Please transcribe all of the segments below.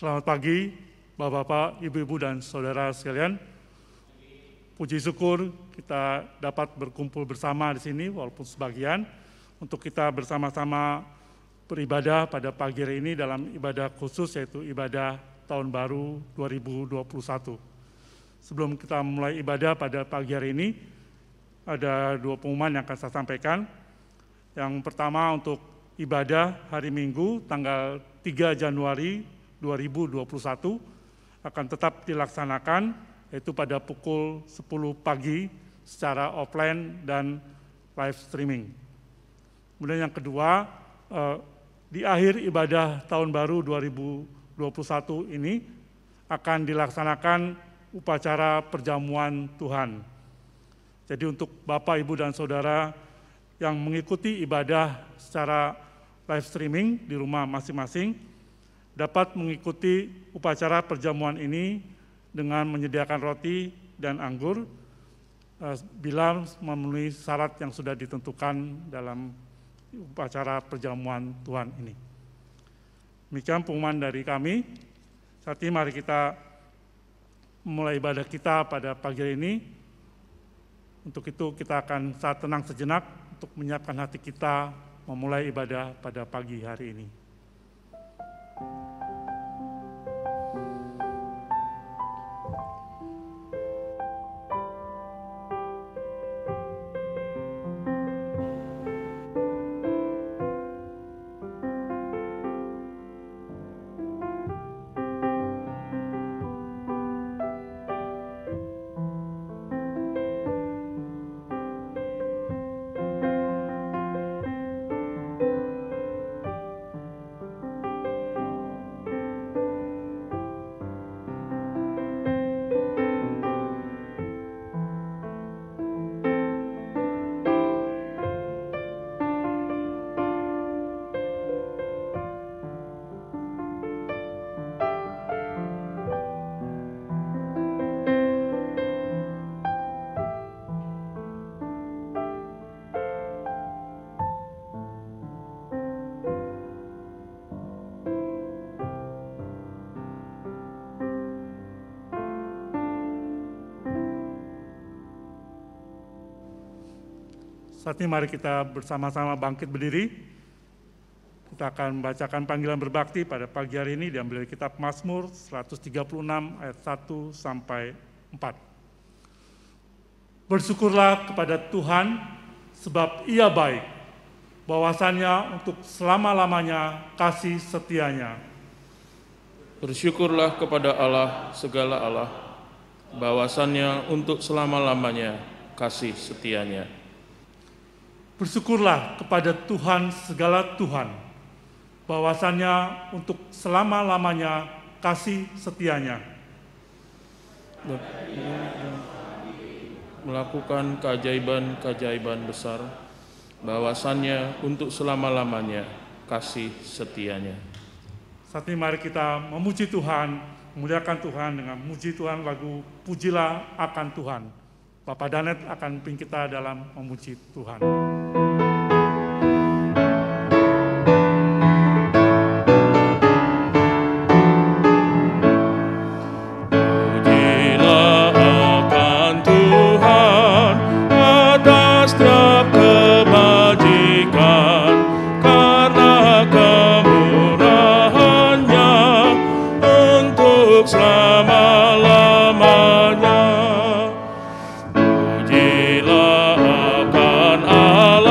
Selamat pagi, Bapak-bapak, Ibu-ibu, dan saudara sekalian. Puji syukur kita dapat berkumpul bersama di sini, walaupun sebagian, untuk kita bersama-sama beribadah pada pagi hari ini dalam ibadah khusus, yaitu ibadah Tahun Baru 2021. Sebelum kita mulai ibadah pada pagi hari ini, ada dua pengumuman yang akan saya sampaikan. Yang pertama untuk ibadah hari Minggu, tanggal 3 Januari 2021 akan tetap dilaksanakan, yaitu pada pukul 10 pagi secara offline dan live streaming. Kemudian yang kedua, di akhir ibadah Tahun Baru 2021 ini akan dilaksanakan upacara perjamuan Tuhan. Jadi untuk Bapak, Ibu, dan Saudara yang mengikuti ibadah secara live streaming di rumah masing-masing, dapat mengikuti upacara perjamuan ini dengan menyediakan roti dan anggur bila memenuhi syarat yang sudah ditentukan dalam upacara perjamuan Tuhan ini. Demikian pengumuman dari kami. Saat ini mari kita mulai ibadah kita pada pagi hari ini. Untuk itu kita akan saat tenang sejenak untuk menyiapkan hati kita memulai ibadah pada pagi hari ini. Saat ini mari kita bersama-sama bangkit berdiri. Kita akan membacakan panggilan berbakti pada pagi hari ini diambil dari kitab Mazmur 136 ayat 1 sampai 4. Bersyukurlah kepada Tuhan sebab Ia baik, bahwasannya untuk selama-lamanya kasih setianya. Bersyukurlah kepada Allah segala Allah, bahwasannya untuk selama-lamanya kasih setianya. Bersyukurlah kepada Tuhan segala Tuhan, bahwasannya untuk selama-lamanya kasih setianya. Melakukan keajaiban-keajaiban besar, bahwasannya untuk selama-lamanya kasih setianya. Saat ini mari kita memuji Tuhan, memuliakan Tuhan dengan memuji Tuhan lagu Pujilah Akan Tuhan. Bapak Danet akan pimpin kita dalam memuji Tuhan. Pujilah akan Allah.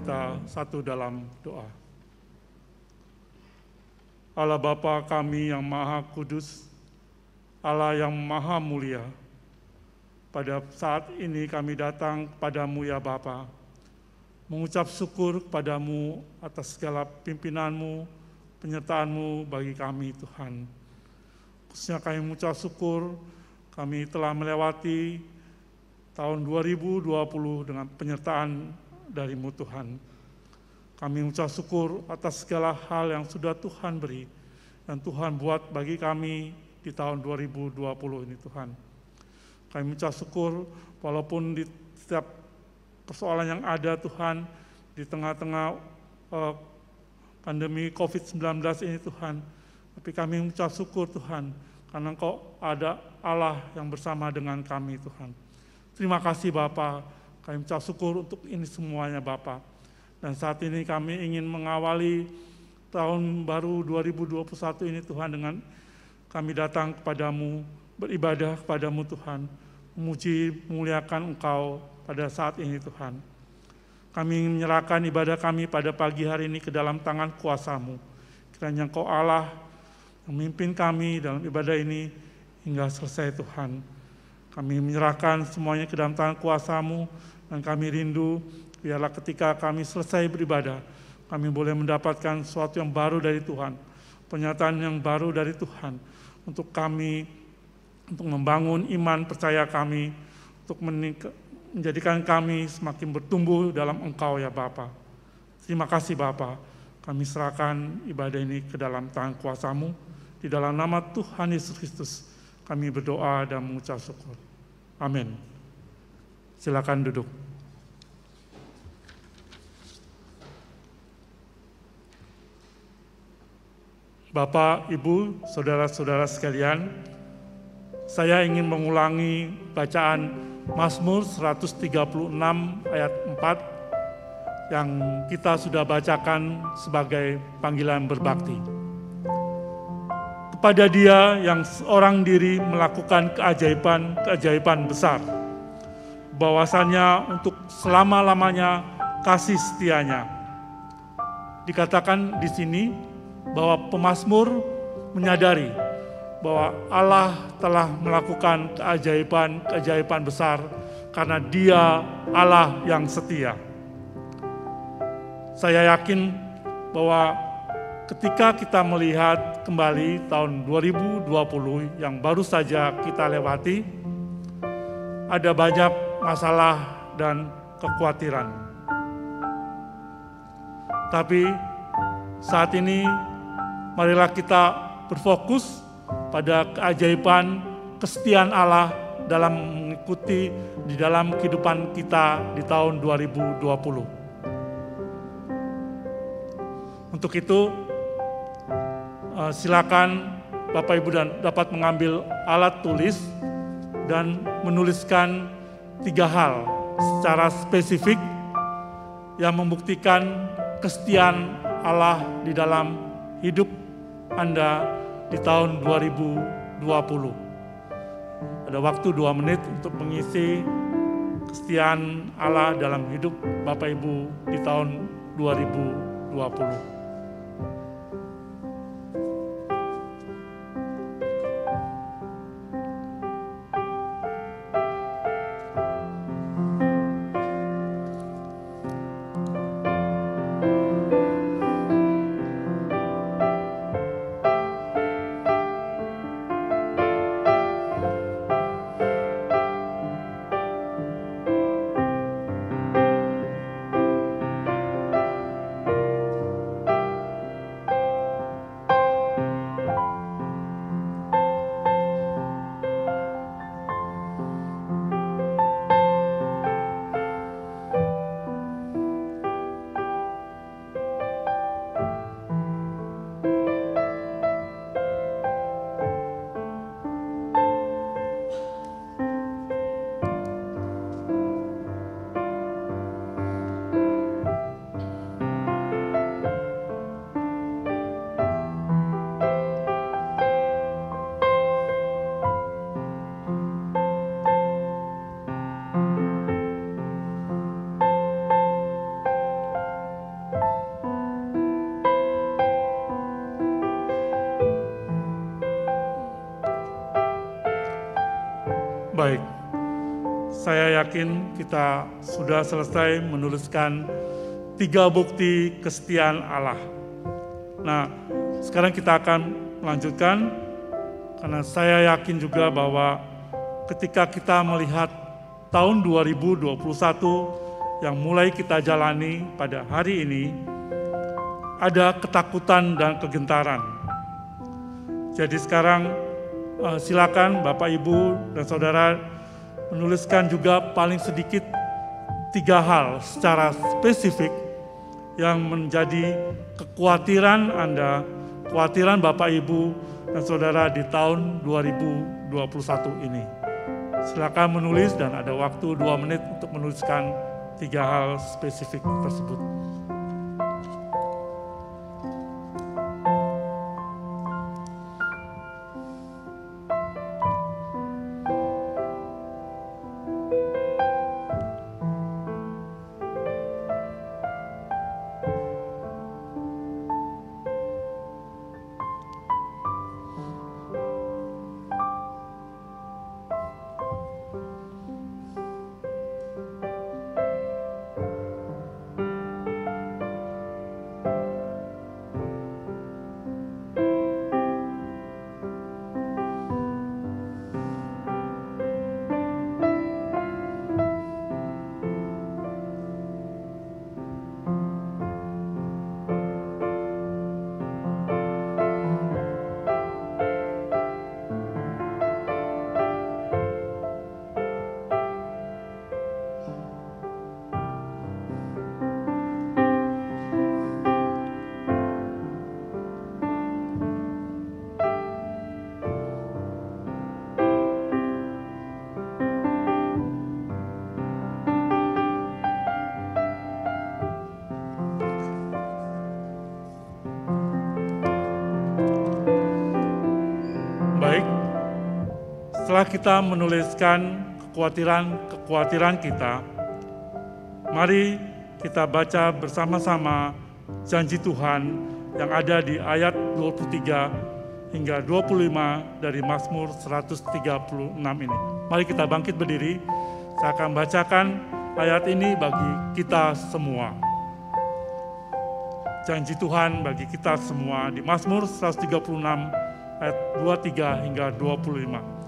kita satu dalam doa. Allah Bapa kami yang Maha Kudus, Allah yang Maha Mulia, pada saat ini kami datang kepadamu ya Bapa, mengucap syukur kepadamu atas segala pimpinanmu, penyertaanmu bagi kami Tuhan. Khususnya kami mengucap syukur, kami telah melewati tahun 2020 dengan penyertaan dari-Mu Tuhan. Kami mengucap syukur atas segala hal yang sudah Tuhan beri dan Tuhan buat bagi kami di tahun 2020 ini Tuhan. Kami mengucap syukur walaupun di setiap persoalan yang ada Tuhan, di tengah-tengah pandemi COVID-19 ini Tuhan, tapi kami mengucap syukur Tuhan, karena Engkau ada Allah yang bersama dengan kami Tuhan. Terima kasih Bapa, kami mengucap syukur untuk ini semuanya Bapa. Dan saat ini kami ingin mengawali tahun baru 2021 ini Tuhan dengan kami datang kepadamu, beribadah kepadamu Tuhan, memuji, memuliakan Engkau pada saat ini Tuhan. Kami ingin menyerahkan ibadah kami pada pagi hari ini ke dalam tangan kuasa-Mu. Kiranya Engkau Allah memimpin kami dalam ibadah ini hingga selesai Tuhan. Kami menyerahkan semuanya ke dalam tangan kuasa-Mu dan kami rindu biarlah ketika kami selesai beribadah, kami boleh mendapatkan sesuatu yang baru dari Tuhan, pernyataan yang baru dari Tuhan untuk kami, untuk membangun iman percaya kami, untuk menjadikan kami semakin bertumbuh dalam Engkau ya Bapa. Terima kasih Bapa, kami serahkan ibadah ini ke dalam tangan kuasa-Mu. Di dalam nama Tuhan Yesus Kristus kami berdoa dan mengucap syukur. Amin. Silakan duduk. Bapak, Ibu, saudara-saudara sekalian, saya ingin mengulangi bacaan Mazmur 136 ayat 4 yang kita sudah bacakan sebagai panggilan berbakti. Kepada Dia yang seorang diri melakukan keajaiban besar, bahwasannya untuk selama-lamanya kasih setianya. Dikatakan di sini bahwa pemazmur menyadari bahwa Allah telah melakukan keajaiban besar karena Dia Allah yang setia. Saya yakin bahwa ketika kita melihat kembali tahun 2020 yang baru saja kita lewati, ada banyak masalah dan kekhawatiran. Tapi saat ini marilah kita berfokus pada keajaiban kesetiaan Allah dalam mengikuti di dalam kehidupan kita di tahun 2020. Untuk itu, silakan Bapak Ibu dan dapat mengambil alat tulis dan menuliskan 3 hal secara spesifik yang membuktikan kesetiaan Allah di dalam hidup Anda di tahun 2020. Ada waktu 2 menit untuk mengisi kesetiaan Allah dalam hidup Bapak Ibu di tahun 2020. Baik, saya yakin kita sudah selesai menuliskan 3 bukti kesetiaan Allah. Nah, sekarang kita akan melanjutkan, karena saya yakin juga bahwa ketika kita melihat tahun 2021 yang mulai kita jalani pada hari ini, ada ketakutan dan kegentaran. Jadi sekarang silakan Bapak, Ibu, dan Saudara menuliskan juga paling sedikit 3 hal secara spesifik yang menjadi kekhawatiran Anda, kekhawatiran Bapak, Ibu, dan Saudara di tahun 2021 ini. Silakan menulis dan ada waktu 2 menit untuk menuliskan 3 hal spesifik tersebut. Setelah kita menuliskan kekhawatiran kita, mari kita baca bersama-sama janji Tuhan yang ada di ayat 23 hingga 25 dari Mazmur 136 ini. Mari kita bangkit berdiri, saya akan bacakan ayat ini bagi kita semua. Janji Tuhan bagi kita semua di Mazmur 136 ayat 23 hingga 25.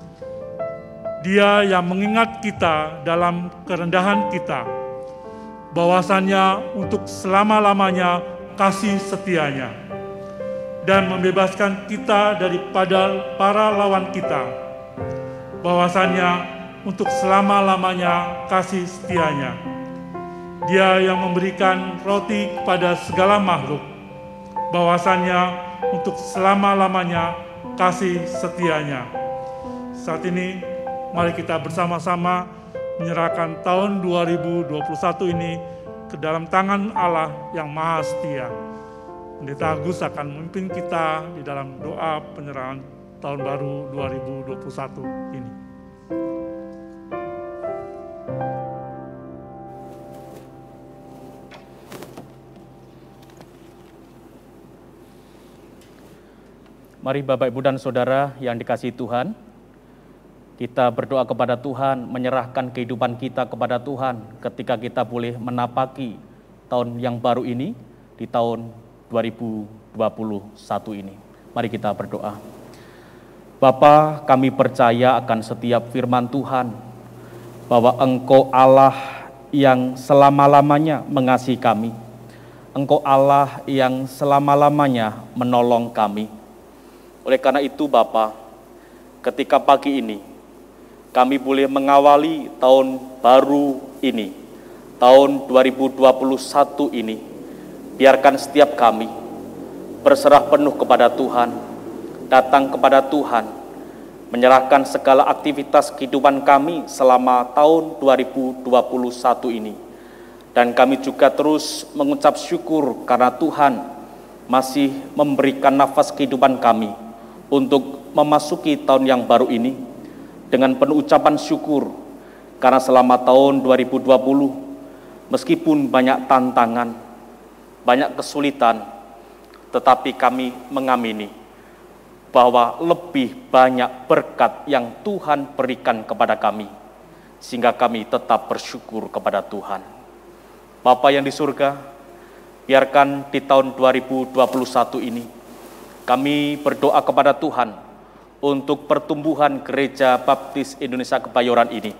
Dia yang mengingat kita dalam kerendahan kita, bahwasannya untuk selama-lamanya kasih setianya, dan membebaskan kita daripada para lawan kita, bahwasannya untuk selama-lamanya kasih setianya. Dia yang memberikan roti kepada segala makhluk, bahwasannya untuk selama-lamanya kasih setianya. Saat ini, mari kita bersama-sama menyerahkan tahun 2021 ini ke dalam tangan Allah yang Maha Setia. Pendeta Agus akan memimpin kita di dalam doa penyerahan tahun baru 2021 ini. Mari Bapak, Ibu, dan Saudara yang dikasihi Tuhan, kita berdoa kepada Tuhan, menyerahkan kehidupan kita kepada Tuhan ketika kita boleh menapaki tahun yang baru ini di tahun 2021 ini. Mari kita berdoa. Bapa, kami percaya akan setiap firman Tuhan, bahwa Engkau Allah yang selama-lamanya mengasihi kami. Engkau Allah yang selama-lamanya menolong kami. Oleh karena itu Bapa, ketika pagi ini, kami boleh mengawali tahun baru ini, tahun 2021 ini. Biarkan setiap kami berserah penuh kepada Tuhan, datang kepada Tuhan, menyerahkan segala aktivitas kehidupan kami selama tahun 2021 ini. Dan kami juga terus mengucap syukur karena Tuhan masih memberikan nafas kehidupan kami untuk memasuki tahun yang baru ini dengan penuh ucapan syukur, karena selama tahun 2020, meskipun banyak tantangan, banyak kesulitan, tetapi kami mengamini bahwa lebih banyak berkat yang Tuhan berikan kepada kami, sehingga kami tetap bersyukur kepada Tuhan. Bapa yang di surga, biarkan di tahun 2021 ini kami berdoa kepada Tuhan untuk pertumbuhan Gereja Baptis Indonesia Kebayoran ini.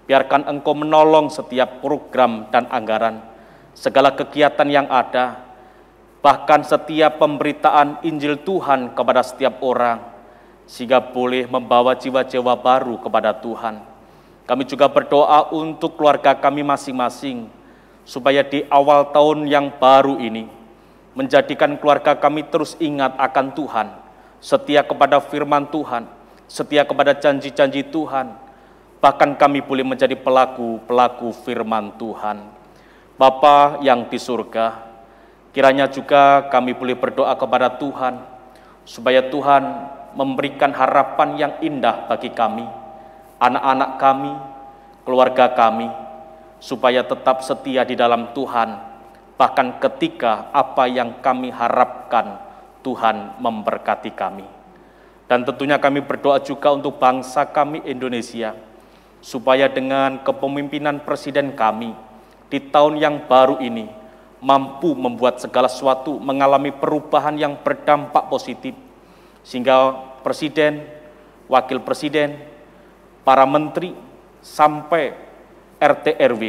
Biarkan Engkau menolong setiap program dan anggaran, segala kegiatan yang ada, bahkan setiap pemberitaan Injil Tuhan kepada setiap orang, sehingga boleh membawa jiwa-jiwa baru kepada Tuhan. Kami juga berdoa untuk keluarga kami masing-masing, supaya di awal tahun yang baru ini, menjadikan keluarga kami terus ingat akan Tuhan, setia kepada firman Tuhan, setia kepada janji-janji Tuhan, bahkan kami boleh menjadi pelaku-pelaku firman Tuhan. Bapa yang di surga, kiranya juga kami boleh berdoa kepada Tuhan, supaya Tuhan memberikan harapan yang indah bagi kami, anak-anak kami, keluarga kami, supaya tetap setia di dalam Tuhan, bahkan ketika apa yang kami harapkan Tuhan memberkati kami. Dan tentunya kami berdoa juga untuk bangsa kami Indonesia, supaya dengan kepemimpinan Presiden kami di tahun yang baru ini mampu membuat segala sesuatu mengalami perubahan yang berdampak positif, sehingga Presiden, Wakil Presiden, para menteri, sampai RT RW,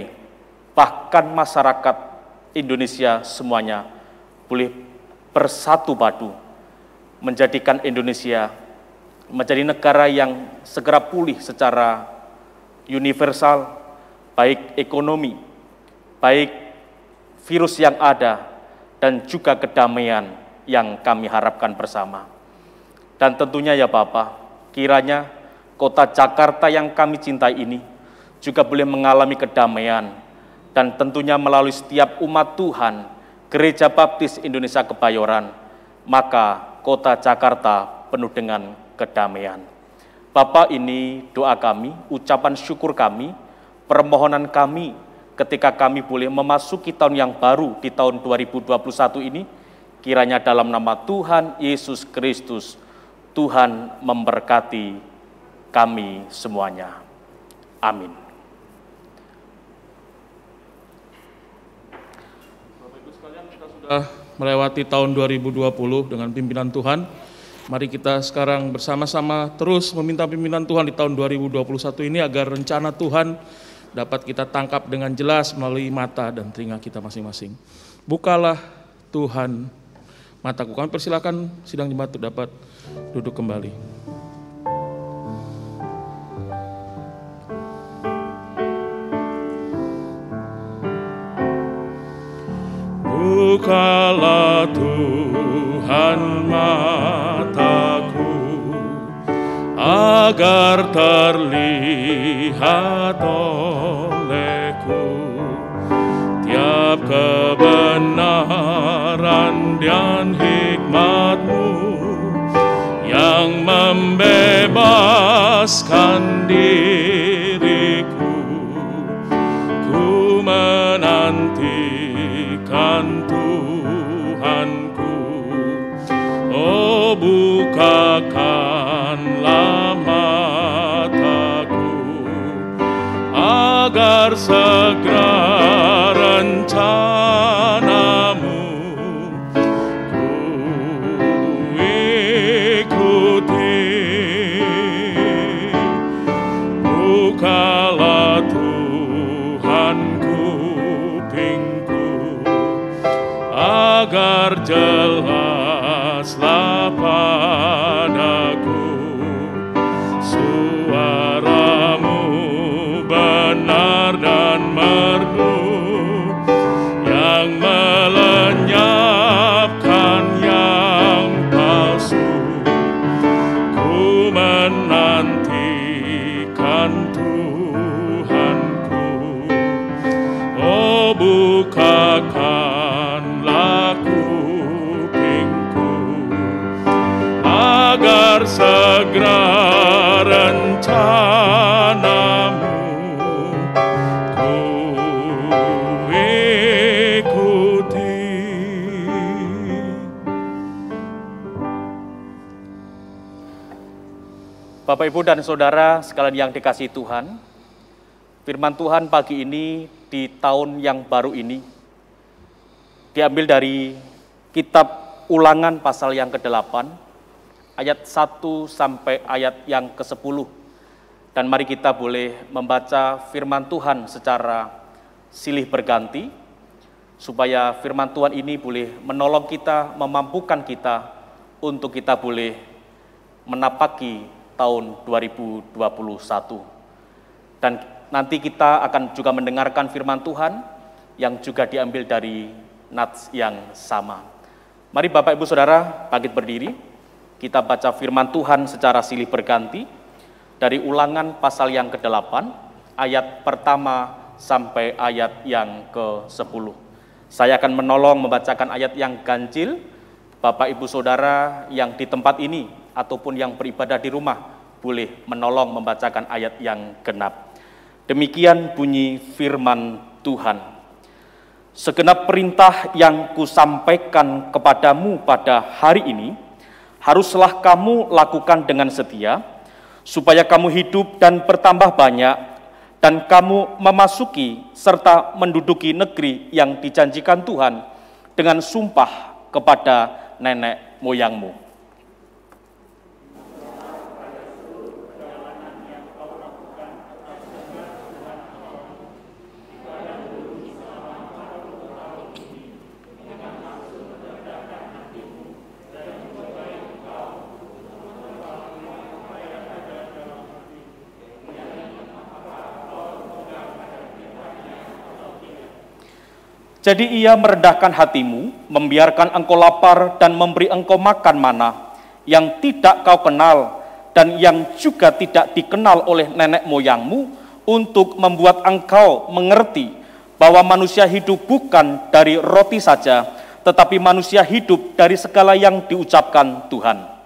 bahkan masyarakat Indonesia semuanya boleh bersatu padu menjadikan Indonesia menjadi negara yang segera pulih secara universal, baik ekonomi, baik virus yang ada, dan juga kedamaian yang kami harapkan bersama. Dan tentunya ya Bapak, kiranya kota Jakarta yang kami cintai ini juga boleh mengalami kedamaian, dan tentunya melalui setiap umat Tuhan, Gereja Baptis Indonesia Kebayoran, maka kota Jakarta penuh dengan kedamaian. Bapak, ini doa kami, ucapan syukur kami, permohonan kami ketika kami boleh memasuki tahun yang baru di tahun 2021 ini, kiranya dalam nama Tuhan Yesus Kristus, Tuhan memberkati kami semuanya. Amin. Bapak Ibu sekalian, kita sudah melewati tahun 2020 dengan pimpinan Tuhan. Mari kita sekarang bersama-sama terus meminta pimpinan Tuhan di tahun 2021 ini agar rencana Tuhan dapat kita tangkap dengan jelas melalui mata dan telinga kita masing-masing. Bukalah Tuhan mataku. Kami persilakan sidang jemaat dapat duduk kembali. Bukalah Tuhan mataku, agar terlihat olehku tiap kebenaran dan hikmat-Mu yang membebaskan diriku. Ku menantikan Tuhanku, oh bukakanlah mataku, agar segera rencana-Mu ku ikuti. Bukalah Tuhan kupingku, agar jelaslah padaku suara-Mu benar dan merdu, yang melenyapkan yang palsu. Ku menantikan Tuhanku, oh bukakanlah kupingku, agar segera rencana-Mu ku ikuti. Bapak, Ibu, dan Saudara sekalian yang dikasihi Tuhan, firman Tuhan pagi ini di tahun yang baru ini diambil dari kitab Ulangan pasal yang ke-8, ayat 1 sampai ayat yang ke-10. Dan mari kita boleh membaca firman Tuhan secara silih berganti, supaya firman Tuhan ini boleh menolong kita, memampukan kita untuk kita boleh menapaki tahun 2021. Dan nanti kita akan juga mendengarkan firman Tuhan yang juga diambil dari nats yang sama. Mari Bapak, Ibu, Saudara bangkit berdiri, kita baca firman Tuhan secara silih berganti dari Ulangan pasal yang ke-8, ayat pertama sampai ayat yang ke-10. Saya akan menolong membacakan ayat yang ganjil. Bapak, Ibu, Saudara yang di tempat ini ataupun yang beribadah di rumah boleh menolong membacakan ayat yang genap. Demikian bunyi firman Tuhan. Segenap perintah yang kusampaikan kepadamu pada hari ini, haruslah kamu lakukan dengan setia, supaya kamu hidup dan bertambah banyak, dan kamu memasuki serta menduduki negeri yang dijanjikan Tuhan dengan sumpah kepada nenek moyangmu. Jadi ia merendahkan hatimu, membiarkan engkau lapar dan memberi engkau makan mana yang tidak kau kenal dan yang juga tidak dikenal oleh nenek moyangmu, untuk membuat engkau mengerti bahwa manusia hidup bukan dari roti saja, tetapi manusia hidup dari segala yang diucapkan Tuhan.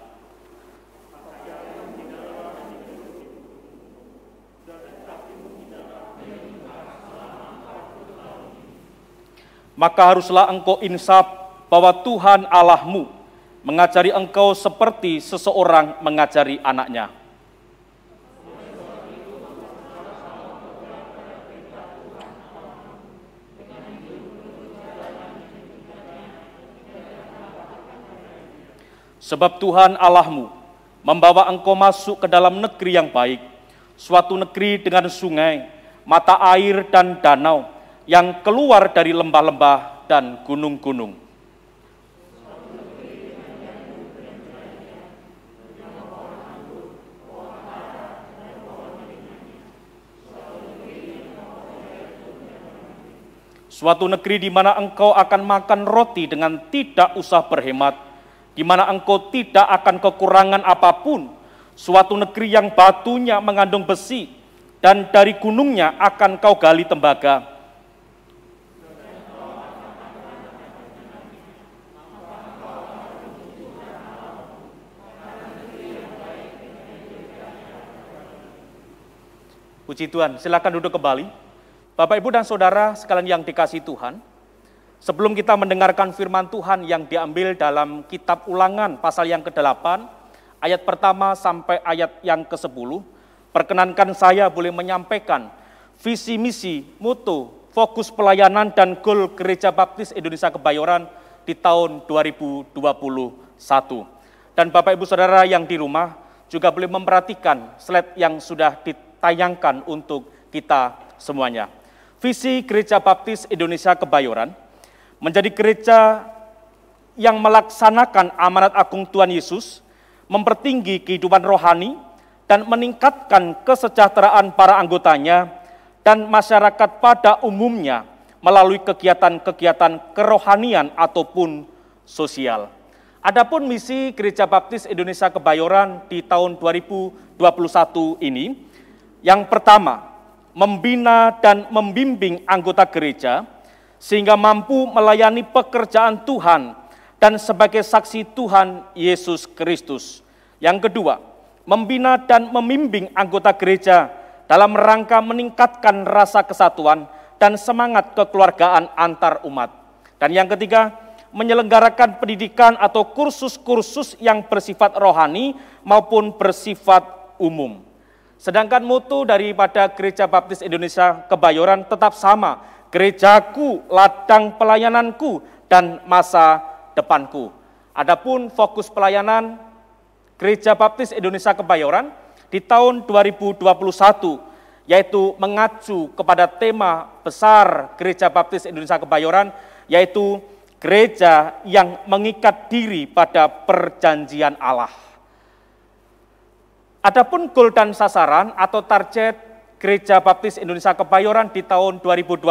Maka haruslah engkau insaf bahwa Tuhan Allahmu mengajari engkau seperti seseorang mengajari anaknya. Sebab Tuhan Allahmu membawa engkau masuk ke dalam negeri yang baik, suatu negeri dengan sungai, mata air dan danau, yang keluar dari lembah-lembah dan gunung-gunung. Suatu negeri di mana engkau akan makan roti dengan tidak usah berhemat, di mana engkau tidak akan kekurangan apapun. Suatu negeri yang batunya mengandung besi, dan dari gunungnya akan kau gali tembaga. Puji Tuhan, silakan duduk kembali. Bapak, Ibu, dan Saudara sekalian yang dikasihi Tuhan, sebelum kita mendengarkan firman Tuhan yang diambil dalam kitab Ulangan pasal yang ke-8, ayat pertama sampai ayat yang ke-10, perkenankan saya boleh menyampaikan visi misi, moto, fokus pelayanan dan goal Gereja Baptis Indonesia Kebayoran di tahun 2021. Dan Bapak, Ibu, Saudara yang di rumah juga boleh memperhatikan slide yang sudah ditayangkan untuk kita semuanya. Visi Gereja Baptis Indonesia Kebayoran menjadi gereja yang melaksanakan amanat agung Tuhan Yesus, mempertinggi kehidupan rohani, dan meningkatkan kesejahteraan para anggotanya dan masyarakat pada umumnya melalui kegiatan-kegiatan kerohanian ataupun sosial. Adapun misi Gereja Baptis Indonesia Kebayoran di tahun 2021 ini, yang pertama, membina dan membimbing anggota gereja sehingga mampu melayani pekerjaan Tuhan dan sebagai saksi Tuhan Yesus Kristus. Yang kedua, membina dan membimbing anggota gereja dalam rangka meningkatkan rasa kesatuan dan semangat kekeluargaan antar umat. Dan yang ketiga, menyelenggarakan pendidikan atau kursus-kursus yang bersifat rohani maupun bersifat umum. Sedangkan mutu daripada Gereja Baptis Indonesia Kebayoran tetap sama, gerejaku, ladang pelayananku, dan masa depanku. Adapun fokus pelayanan Gereja Baptis Indonesia Kebayoran di tahun 2021, yaitu mengacu kepada tema besar Gereja Baptis Indonesia Kebayoran, yaitu gereja yang mengikat diri pada perjanjian Allah. Adapun goal dan sasaran atau target Gereja Baptis Indonesia Kebayoran di tahun 2021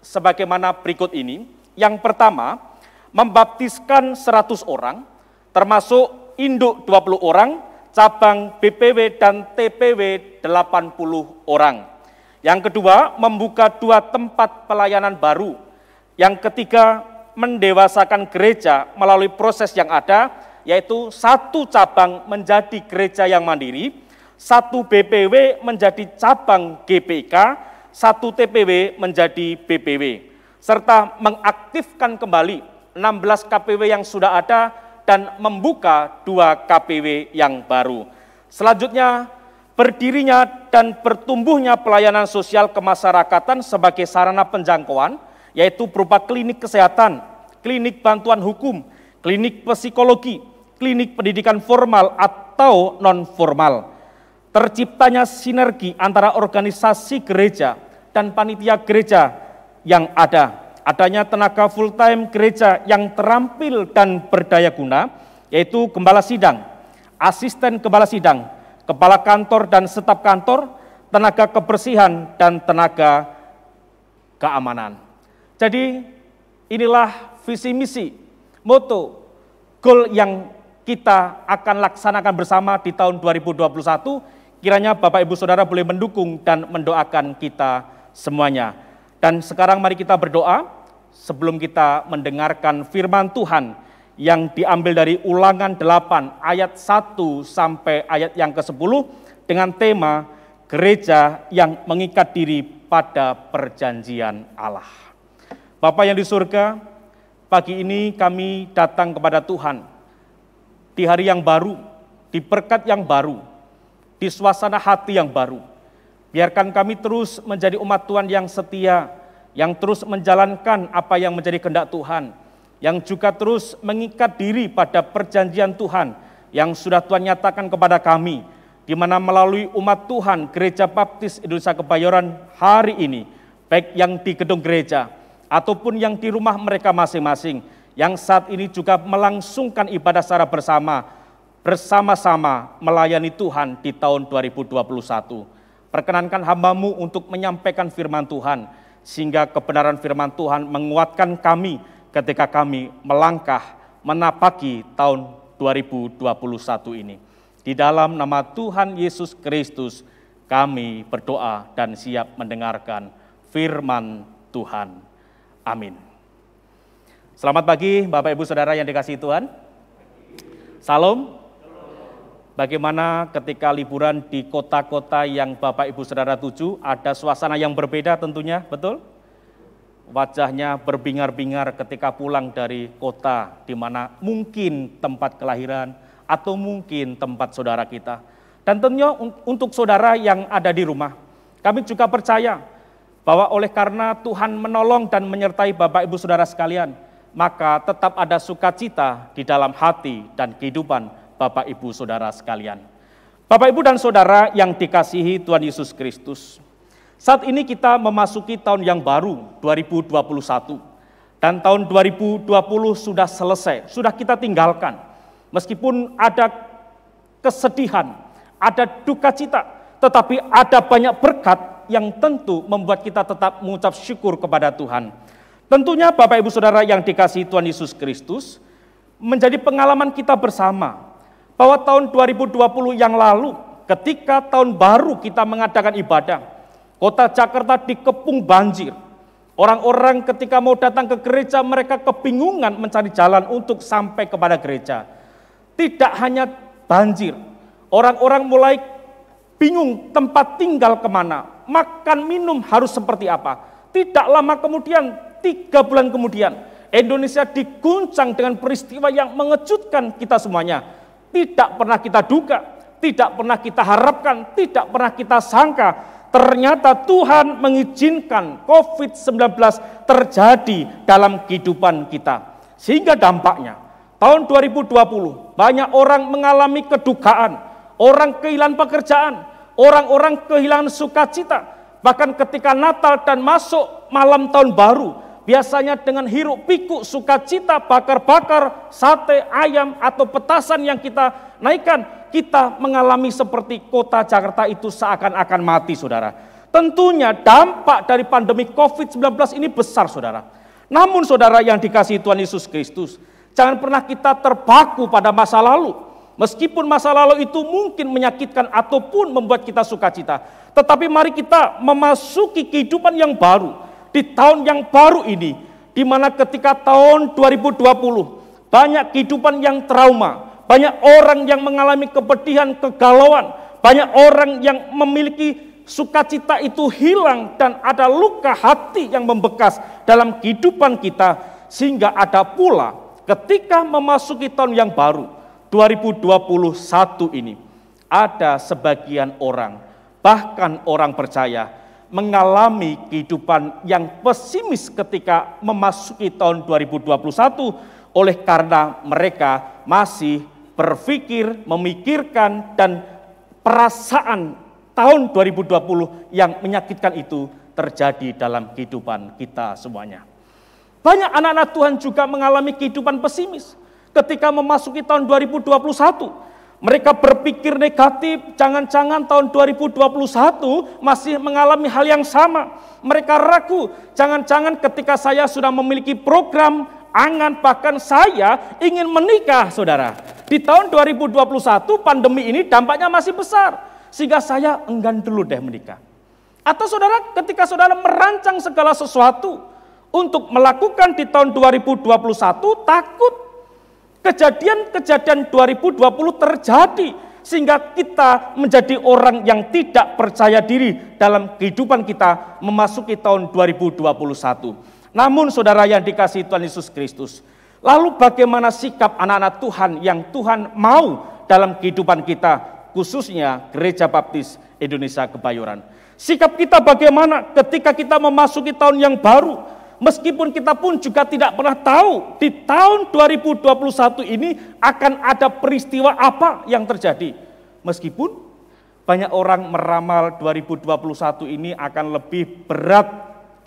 sebagaimana berikut ini. Yang pertama, membaptiskan 100 orang, termasuk induk 20 orang, cabang BPW dan TPW 80 orang. Yang kedua, membuka 2 tempat pelayanan baru. Yang ketiga, mendewasakan gereja melalui proses yang ada, yaitu 1 cabang menjadi gereja yang mandiri, 1 BPW menjadi cabang GPK, 1 TPW menjadi BPW, serta mengaktifkan kembali 16 KPW yang sudah ada dan membuka 2 KPW yang baru. Selanjutnya, berdirinya dan bertumbuhnya pelayanan sosial kemasyarakatan sebagai sarana penjangkauan, yaitu berupa klinik kesehatan, klinik bantuan hukum, klinik psikologi, klinik pendidikan formal atau non-formal. Terciptanya sinergi antara organisasi gereja dan panitia gereja yang ada. Adanya tenaga full-time gereja yang terampil dan berdaya guna, yaitu gembala sidang, asisten gembala sidang, kepala kantor dan staf kantor, tenaga kebersihan, dan tenaga keamanan. Jadi inilah visi misi, moto, goal yang kita akan laksanakan bersama di tahun 2021. Kiranya Bapak Ibu Saudara boleh mendukung dan mendoakan kita semuanya. Dan sekarang mari kita berdoa sebelum kita mendengarkan firman Tuhan yang diambil dari Ulangan 8 ayat 1 sampai ayat yang ke-10 dengan tema gereja yang mengikat diri pada perjanjian Allah. Bapa yang di surga, pagi ini kami datang kepada Tuhan di hari yang baru, di berkat yang baru, di suasana hati yang baru. Biarkan kami terus menjadi umat Tuhan yang setia, yang terus menjalankan apa yang menjadi kehendak Tuhan, yang juga terus mengikat diri pada perjanjian Tuhan yang sudah Tuhan nyatakan kepada kami, di mana melalui umat Tuhan Gereja Baptis Indonesia Kebayoran hari ini, baik yang di gedung gereja ataupun yang di rumah mereka masing-masing, yang saat ini juga melangsungkan ibadah secara bersama-sama melayani Tuhan di tahun 2021. Perkenankan hamba-Mu untuk menyampaikan firman Tuhan, sehingga kebenaran firman Tuhan menguatkan kami ketika kami melangkah menapaki tahun 2021 ini. Di dalam nama Tuhan Yesus Kristus kami berdoa dan siap mendengarkan firman Tuhan. Amin. Selamat pagi Bapak Ibu Saudara yang dikasihi Tuhan. Salam. Bagaimana ketika liburan di kota-kota yang Bapak Ibu Saudara tuju, ada suasana yang berbeda tentunya, betul? Wajahnya berbingar-bingar ketika pulang dari kota di mana mungkin tempat kelahiran atau mungkin tempat saudara kita. Dan tentunya untuk saudara yang ada di rumah, kami juga percaya bahwa oleh karena Tuhan menolong dan menyertai Bapak Ibu Saudara sekalian, maka tetap ada sukacita di dalam hati dan kehidupan Bapak Ibu Saudara sekalian. Bapak Ibu dan Saudara yang dikasihi Tuhan Yesus Kristus, saat ini kita memasuki tahun yang baru 2021, dan tahun 2020 sudah selesai, sudah kita tinggalkan. Meskipun ada kesedihan, ada duka cita, tetapi ada banyak berkat yang tentu membuat kita tetap mengucap syukur kepada Tuhan. Tentunya Bapak Ibu Saudara yang dikasihi Tuhan Yesus Kristus, menjadi pengalaman kita bersama bahwa tahun 2020 yang lalu ketika tahun baru kita mengadakan ibadah, kota Jakarta dikepung banjir. Orang-orang ketika mau datang ke gereja mereka kebingungan mencari jalan untuk sampai kepada gereja. Tidak hanya banjir, orang-orang mulai bingung tempat tinggal kemana, makan minum harus seperti apa. Tidak lama kemudian, 3 bulan kemudian, Indonesia diguncang dengan peristiwa yang mengejutkan kita semuanya. Tidak pernah kita duga tidak pernah kita harapkan, tidak pernah kita sangka, ternyata Tuhan mengizinkan COVID-19 terjadi dalam kehidupan kita. Sehingga dampaknya, tahun 2020 banyak orang mengalami kedukaan, orang kehilangan pekerjaan, orang-orang kehilangan sukacita. Bahkan ketika Natal dan masuk malam tahun baru, biasanya dengan hiruk pikuk sukacita, bakar-bakar, sate, ayam, atau petasan yang kita naikkan, kita mengalami seperti kota Jakarta itu seakan-akan mati, saudara. Tentunya dampak dari pandemi COVID-19 ini besar, saudara. Namun saudara yang dikasihi Tuhan Yesus Kristus, jangan pernah kita terpaku pada masa lalu. Meskipun masa lalu itu mungkin menyakitkan ataupun membuat kita sukacita. Tetapi mari kita memasuki kehidupan yang baru. Di tahun yang baru ini, di mana ketika tahun 2020, banyak kehidupan yang trauma, banyak orang yang mengalami kepedihan, kegalauan, banyak orang yang memiliki sukacita itu hilang, dan ada luka hati yang membekas dalam kehidupan kita. Sehingga ada pula ketika memasuki tahun yang baru, 2021 ini, ada sebagian orang, bahkan orang percaya, mengalami kehidupan yang pesimis ketika memasuki tahun 2021 oleh karena mereka masih berpikir, memikirkan, dan perasaan tahun 2020 yang menyakitkan itu terjadi dalam kehidupan kita semuanya. Banyak anak-anak Tuhan juga mengalami kehidupan pesimis ketika memasuki tahun 2021. Mereka berpikir negatif, jangan-jangan tahun 2021 masih mengalami hal yang sama. Mereka ragu, jangan-jangan ketika saya sudah memiliki program, angan, bahkan saya ingin menikah, saudara. Di tahun 2021 pandemi ini dampaknya masih besar, sehingga saya enggan dulu deh menikah. Atau saudara, ketika saudara merancang segala sesuatu untuk melakukan di tahun 2021, takut kejadian-kejadian 2020 terjadi, sehingga kita menjadi orang yang tidak percaya diri dalam kehidupan kita memasuki tahun 2021. Namun saudara yang dikasihi Tuhan Yesus Kristus, lalu bagaimana sikap anak-anak Tuhan yang Tuhan mau dalam kehidupan kita, khususnya Gereja Baptis Indonesia Kebayoran? Sikap kita bagaimana ketika kita memasuki tahun yang baru? Meskipun kita pun juga tidak pernah tahu di tahun 2021 ini akan ada peristiwa apa yang terjadi. Meskipun banyak orang meramal 2021 ini akan lebih berat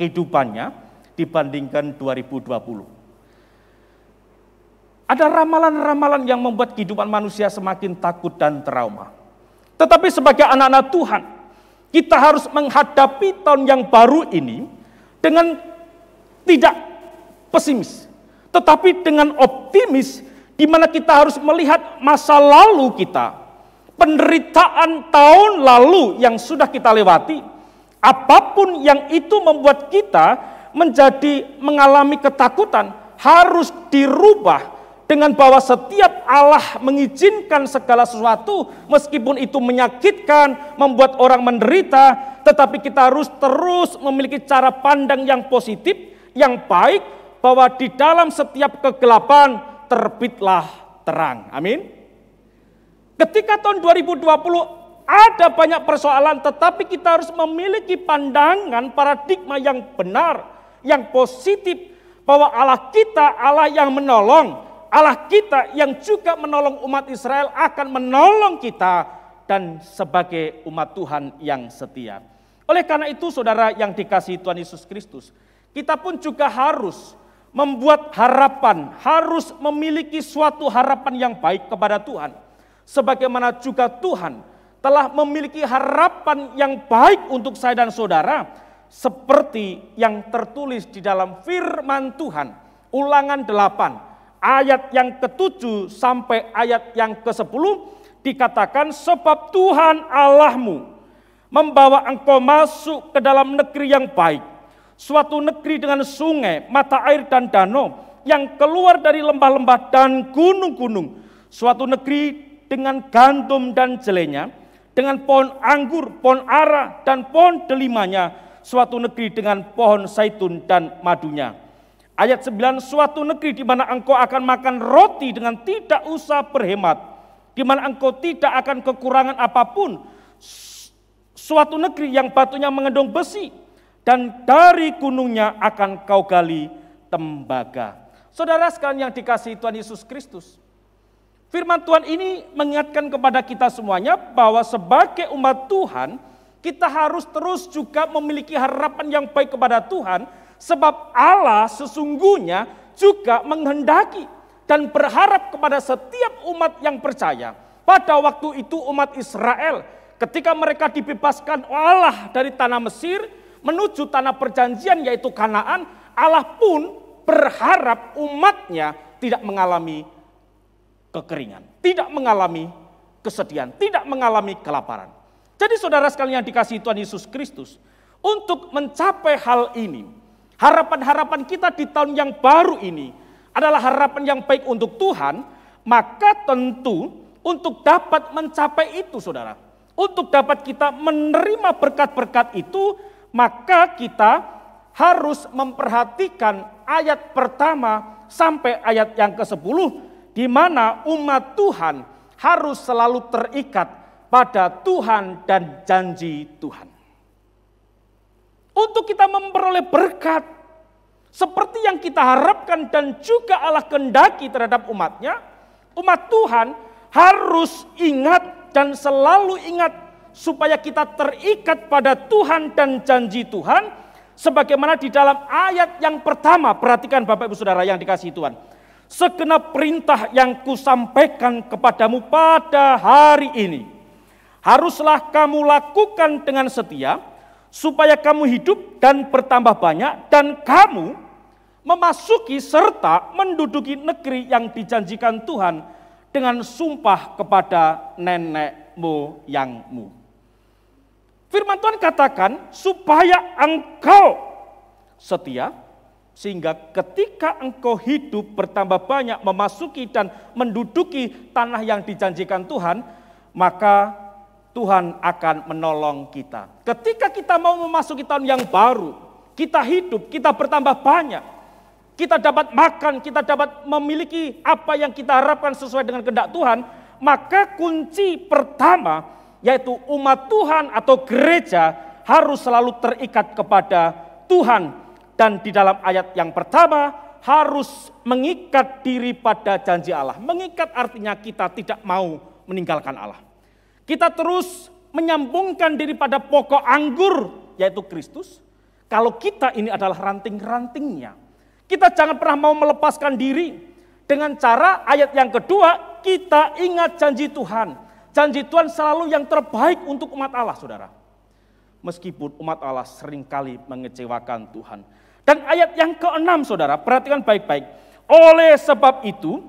kehidupannya dibandingkan 2020. Ada ramalan-ramalan yang membuat kehidupan manusia semakin takut dan trauma. Tetapi sebagai anak-anak Tuhan, kita harus menghadapi tahun yang baru ini dengan tidak pesimis, tetapi dengan optimis, di mana kita harus melihat masa lalu kita, penderitaan tahun lalu yang sudah kita lewati, apapun yang itu membuat kita menjadi mengalami ketakutan, harus dirubah dengan bahwa setiap Allah mengizinkan segala sesuatu, meskipun itu menyakitkan, membuat orang menderita, tetapi kita harus terus memiliki cara pandang yang positif, yang baik, bahwa di dalam setiap kegelapan terbitlah terang. Amin. Ketika tahun 2020 ada banyak persoalan, tetapi kita harus memiliki pandangan paradigma yang benar, yang positif, bahwa Allah kita Allah yang menolong, Allah kita yang juga menolong umat Israel akan menolong kita dan sebagai umat Tuhan yang setia. Oleh karena itu saudara yang dikasihi Tuhan Yesus Kristus, kita pun juga harus membuat harapan, harus memiliki suatu harapan yang baik kepada Tuhan. Sebagaimana juga Tuhan telah memiliki harapan yang baik untuk saya dan saudara, seperti yang tertulis di dalam firman Tuhan, Ulangan 8, ayat yang ke-7 sampai ayat yang ke-10, dikatakan, sebab Tuhan Allahmu membawa engkau masuk ke dalam negeri yang baik, suatu negeri dengan sungai, mata air dan danau, yang keluar dari lembah-lembah dan gunung-gunung, suatu negeri dengan gandum dan jelenya, dengan pohon anggur, pohon ara, dan pohon delimanya, suatu negeri dengan pohon zaitun dan madunya. Ayat 9, suatu negeri di mana engkau akan makan roti dengan tidak usah berhemat, di mana engkau tidak akan kekurangan apapun, suatu negeri yang batunya mengandung besi, dan dari gunungnya akan kau gali tembaga. Saudara sekalian yang dikasihi Tuhan Yesus Kristus, firman Tuhan ini mengingatkan kepada kita semuanya bahwa sebagai umat Tuhan, kita harus terus juga memiliki harapan yang baik kepada Tuhan, sebab Allah sesungguhnya juga menghendaki dan berharap kepada setiap umat yang percaya. Pada waktu itu umat Israel, ketika mereka dibebaskan Allah dari tanah Mesir menuju tanah perjanjian yaitu Kanaan, Allah pun berharap umatnya tidak mengalami kekeringan, tidak mengalami kesedihan, tidak mengalami kelaparan. Jadi saudara sekalian yang dikasihi Tuhan Yesus Kristus, untuk mencapai hal ini, harapan-harapan kita di tahun yang baru ini adalah harapan yang baik untuk Tuhan, maka tentu untuk dapat mencapai itu saudara, untuk dapat kita menerima berkat-berkat itu, maka kita harus memperhatikan ayat pertama sampai ayat yang ke-10, di mana umat Tuhan harus selalu terikat pada Tuhan dan janji Tuhan. Untuk kita memperoleh berkat seperti yang kita harapkan dan juga Allah kehendaki terhadap umatnya, umat Tuhan harus ingat dan selalu ingat supaya kita terikat pada Tuhan dan janji Tuhan, sebagaimana di dalam ayat yang pertama. Perhatikan Bapak Ibu Saudara yang dikasihi Tuhan, segenap perintah yang kusampaikan kepadamu pada hari ini haruslah kamu lakukan dengan setia, supaya kamu hidup dan bertambah banyak, dan kamu memasuki serta menduduki negeri yang dijanjikan Tuhan dengan sumpah kepada nenek moyangmu. Firman Tuhan katakan supaya engkau setia, sehingga ketika engkau hidup bertambah banyak, memasuki dan menduduki tanah yang dijanjikan Tuhan, maka Tuhan akan menolong kita. Ketika kita mau memasuki tahun yang baru, kita hidup, kita bertambah banyak, kita dapat makan, kita dapat memiliki apa yang kita harapkan sesuai dengan kehendak Tuhan, maka kunci pertama yaitu umat Tuhan atau gereja harus selalu terikat kepada Tuhan. Dan di dalam ayat yang pertama harus mengikat diri pada janji Allah. Mengikat artinya kita tidak mau meninggalkan Allah. Kita terus menyambungkan diri pada pokok anggur yaitu Kristus. Kalau kita ini adalah ranting-rantingnya, kita jangan pernah mau melepaskan diri. Dengan cara ayat yang kedua, kita ingat janji Tuhan. Janji Tuhan selalu yang terbaik untuk umat Allah, saudara. Meskipun umat Allah seringkali mengecewakan Tuhan. Dan ayat yang ke-6, saudara, perhatikan baik-baik. Oleh sebab itu,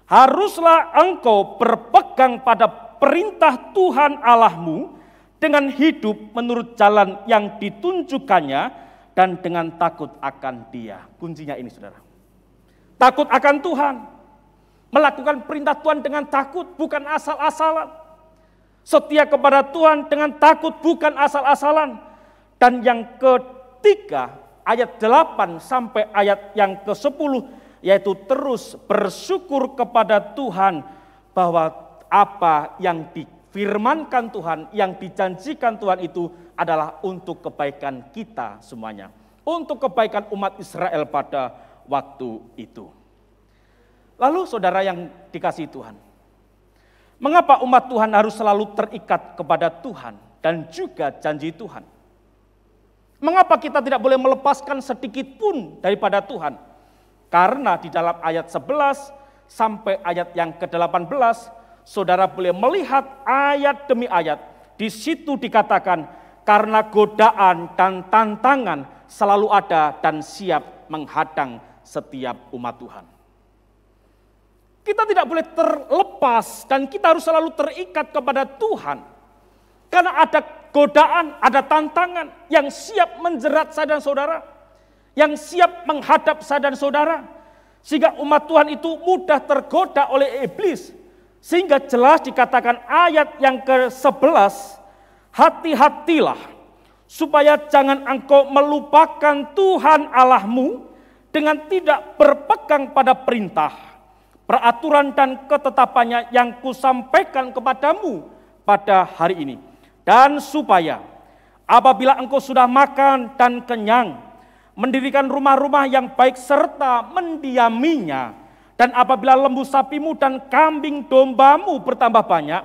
haruslah engkau berpegang pada perintah Tuhan Allahmu dengan hidup menurut jalan yang ditunjukkannya dan dengan takut akan Dia. Kuncinya ini, saudara. Takut akan Tuhan. Melakukan perintah Tuhan dengan takut, bukan asal-asalan. Setia kepada Tuhan dengan takut, bukan asal-asalan. Dan yang ketiga, ayat 8 sampai ayat yang ke-10, yaitu terus bersyukur kepada Tuhan bahwa apa yang difirmankan Tuhan, yang dijanjikan Tuhan itu adalah untuk kebaikan kita semuanya. Untuk kebaikan umat Israel pada waktu itu. Lalu saudara yang dikasihi Tuhan, mengapa umat Tuhan harus selalu terikat kepada Tuhan dan juga janji Tuhan? Mengapa kita tidak boleh melepaskan sedikit pun daripada Tuhan? Karena di dalam ayat 11 sampai ayat yang ke-18, saudara boleh melihat ayat demi ayat. Di situ dikatakan, karena godaan dan tantangan selalu ada dan siap menghadang setiap umat Tuhan. Kita tidak boleh terlepas dan kita harus selalu terikat kepada Tuhan. Karena ada godaan, ada tantangan yang siap menjerat saya dan saudara. Yang siap menghadap saya dan saudara. Sehingga umat Tuhan itu mudah tergoda oleh iblis. Sehingga jelas dikatakan ayat yang ke-11, hati-hatilah supaya jangan engkau melupakan Tuhan Allahmu dengan tidak berpegang pada perintah, peraturan dan ketetapannya yang kusampaikan kepadamu pada hari ini. Dan supaya apabila engkau sudah makan dan kenyang, mendirikan rumah-rumah yang baik serta mendiaminya, dan apabila lembu sapimu dan kambing dombamu bertambah banyak,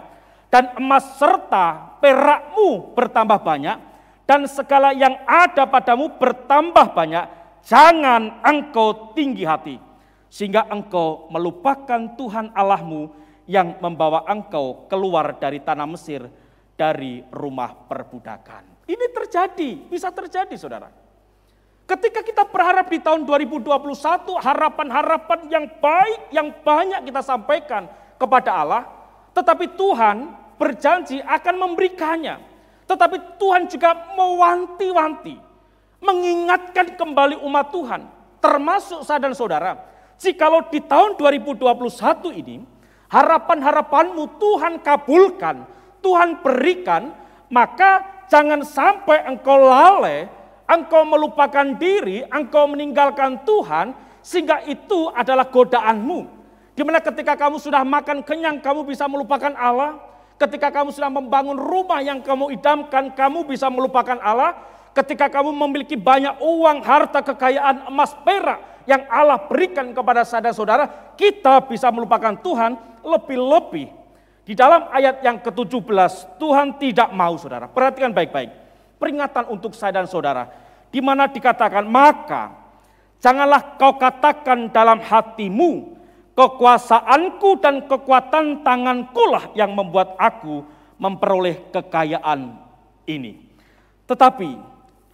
dan emas serta perakmu bertambah banyak, dan segala yang ada padamu bertambah banyak, jangan engkau tinggi hati, sehingga engkau melupakan Tuhan Allahmu yang membawa engkau keluar dari tanah Mesir, dari rumah perbudakan. Ini terjadi, bisa terjadi saudara. Ketika kita berharap di tahun 2021, harapan-harapan yang baik, yang banyak kita sampaikan kepada Allah, tetapi Tuhan berjanji akan memberikannya. Tetapi Tuhan juga mewanti-wanti, mengingatkan kembali umat Tuhan, termasuk saya dan saudara, jikalau di tahun 2021 ini, harapan-harapanmu Tuhan kabulkan, Tuhan berikan, maka jangan sampai engkau lalai, engkau melupakan diri, engkau meninggalkan Tuhan, sehingga itu adalah godaanmu. Dimana ketika kamu sudah makan kenyang, kamu bisa melupakan Allah. Ketika kamu sudah membangun rumah yang kamu idamkan, kamu bisa melupakan Allah. Ketika kamu memiliki banyak uang, harta, kekayaan, emas, perak yang Allah berikan kepada saudara-saudara, kita bisa melupakan Tuhan. Lebih-lebih di dalam ayat yang ke-17, Tuhan tidak mau, saudara. Perhatikan baik-baik. Peringatan untuk saya dan saudara, di mana dikatakan, maka janganlah kau katakan dalam hatimu, kekuasaanku dan kekuatan tanganku lah yang membuat aku memperoleh kekayaan ini. Tetapi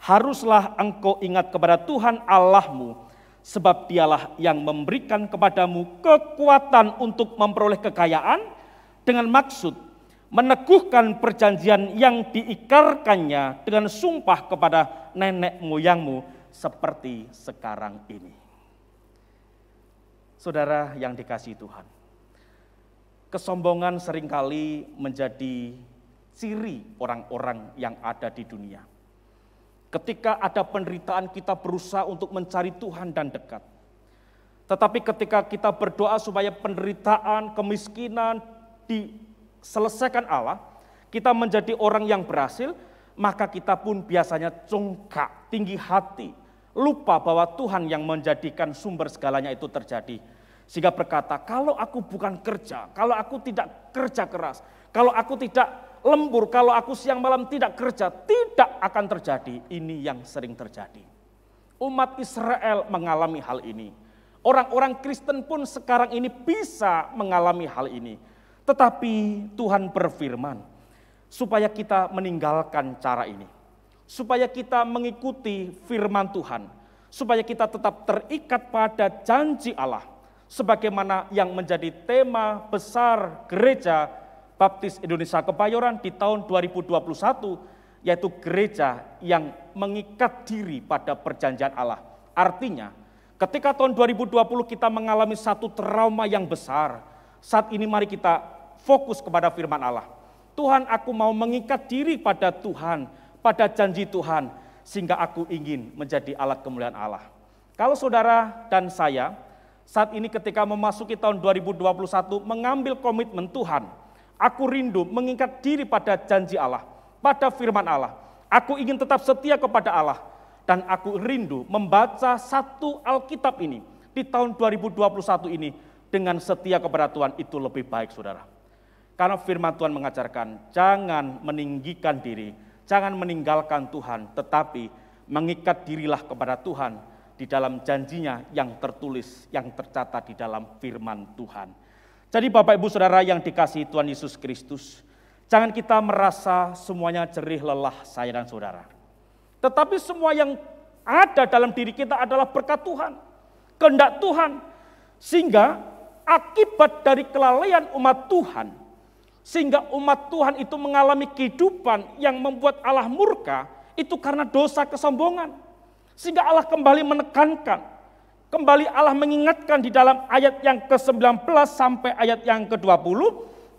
haruslah engkau ingat kepada Tuhan Allahmu, sebab dialah yang memberikan kepadamu kekuatan untuk memperoleh kekayaan, dengan maksud meneguhkan perjanjian yang diikrarkannya dengan sumpah kepada nenek moyangmu seperti sekarang ini. Saudara yang dikasihi Tuhan, kesombongan seringkali menjadi ciri orang-orang yang ada di dunia. Ketika ada penderitaan, kita berusaha untuk mencari Tuhan dan dekat. Tetapi ketika kita berdoa supaya penderitaan, kemiskinan diselesaikan Allah, kita menjadi orang yang berhasil, maka kita pun biasanya congkak, tinggi hati, lupa bahwa Tuhan yang menjadikan sumber segalanya itu terjadi. Sehingga berkata, kalau aku bukan kerja, kalau aku tidak kerja keras, kalau aku tidak lembur, kalau aku siang malam tidak kerja, tidak akan terjadi. Ini yang sering terjadi. Umat Israel mengalami hal ini. Orang-orang Kristen pun sekarang ini bisa mengalami hal ini. Tetapi Tuhan berfirman, supaya kita meninggalkan cara ini. Supaya kita mengikuti firman Tuhan. Supaya kita tetap terikat pada janji Allah. Sebagaimana yang menjadi tema besar Gereja Baptis Indonesia Kebayoran di tahun 2021, yaitu gereja yang mengikat diri pada perjanjian Allah. Artinya, ketika tahun 2020 kita mengalami satu trauma yang besar, saat ini mari kita fokus kepada firman Allah. Tuhan, aku mau mengikat diri pada Tuhan, pada janji Tuhan, sehingga aku ingin menjadi alat kemuliaan Allah. Kalau saudara dan saya, saat ini ketika memasuki tahun 2021 mengambil komitmen Tuhan, aku rindu mengikat diri pada janji Allah, pada firman Allah. Aku ingin tetap setia kepada Allah, dan aku rindu membaca satu Alkitab ini di tahun 2021 ini dengan setia kepada Tuhan. Itu lebih baik, saudara. Karena firman Tuhan mengajarkan, jangan meninggikan diri, jangan meninggalkan Tuhan, tetapi mengikat dirilah kepada Tuhan di dalam janjinya yang tertulis, yang tercatat di dalam firman Tuhan. Jadi Bapak Ibu Saudara yang dikasihi Tuhan Yesus Kristus, jangan kita merasa semuanya jerih lelah saya dan saudara. Tetapi semua yang ada dalam diri kita adalah berkat Tuhan, kehendak Tuhan. Sehingga akibat dari kelalaian umat Tuhan, sehingga umat Tuhan itu mengalami kehidupan yang membuat Allah murka, itu karena dosa kesombongan. Sehingga Allah kembali menekankan, kembali Allah mengingatkan di dalam ayat yang ke-19 sampai ayat yang ke-20,